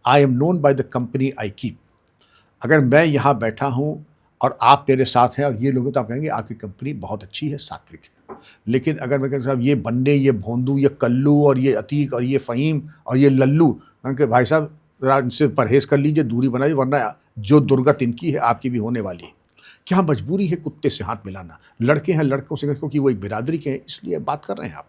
I am known by the company I keep. अगर मैं यहाँ बैठा हूँ और आप मेरे साथ हैं और ये लोग हैं, तो आप कहेंगे आपकी कंपनी बहुत अच्छी है, सात्विक है। लेकिन अगर मैं कहता साहब ये बन्ने, ये भोंदू, ये कल्लू और ये अतीक और ये फ़हीम और ये लल्लू, कि भाई साहब ज़रा इनसे परहेज़ कर लीजिए, दूरी बनाइए, वरना जो दुर्गत इनकी है आपकी भी होने वाली है। क्या मजबूरी है कुत्ते से हाथ मिलाना? लड़के हैं लड़कों से, क्योंकि वो एक बिरादरी के हैं, इसलिए बात कर रहे हैं आप।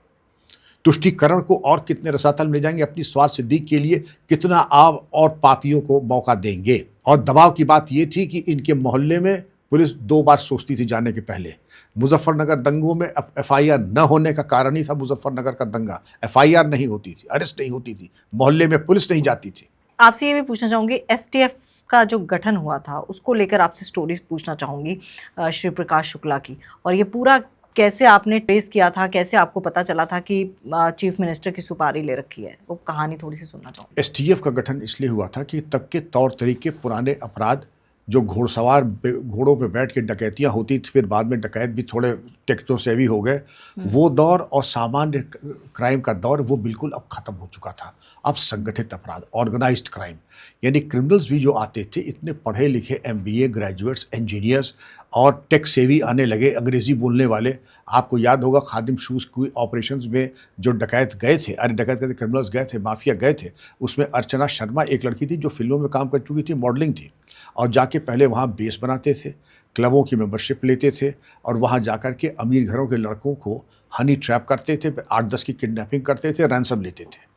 तुष्टीकरण को और कितने रसातल में ले जाएंगे, अपनी स्वार्थ सिद्धि के लिए कितना आप और पापियों को मौका देंगे। और दबाव की बात ये थी कि इनके मोहल्ले में पुलिस 2 बार सोचती थी जाने के पहले। मुजफ्फरनगर दंगों में एफआईआर न होने का कारण ही था मुजफ्फरनगर का दंगा। एफआईआर नहीं होती थी, अरेस्ट नहीं होती थी, मोहल्ले में पुलिस नहीं जाती थी। आपसे ये भी पूछना चाहूंगी, एसटीएफ का जो गठन हुआ था उसको लेकर आपसे स्टोरी पूछना चाहूंगी, श्री प्रकाश शुक्ला की। और ये पूरा कैसे आपने ट्रेस किया था, कैसे आपको पता चला था कि चीफ मिनिस्टर की सुपारी ले रखी है, वो कहानी थोड़ी सी सुनना चाहूँगी। एसटीएफ का गठन इसलिए हुआ था कि तब के तौर तरीके, पुराने अपराध, जो घोड़सवार घोड़ों पे बैठ के डकैतियाँ होती थी, फिर बाद में डकैत भी थोड़े टेक्नो सेवी हो गए, वो दौर और सामान्य क्राइम का दौर वो बिल्कुल अब ख़त्म हो चुका था। अब संगठित अपराध, ऑर्गेनाइज्ड क्राइम, यानी क्रिमिनल्स भी जो आते थे इतने पढ़े लिखे एमबीए ग्रेजुएट्स, इंजीनियर्स और टेक सेवी आने लगे, अंग्रेज़ी बोलने वाले। आपको याद होगा खादिम शूज़ की ऑपरेशंस में जो डकैत गए थे, अरे डकैत गए थे, क्रिमिनल्स गए थे, माफिया गए थे, उसमें अर्चना शर्मा एक लड़की थी जो फिल्मों में काम कर चुकी थी, मॉडलिंग थी, और जाके पहले वहाँ बेस बनाते थे, क्लबों की मेंबरशिप लेते थे और वहाँ जाकर के अमीर घरों के लड़कों को हनी ट्रैप करते थे, 8-10 की किडनैपिंग करते थे, रैंसम लेते थे।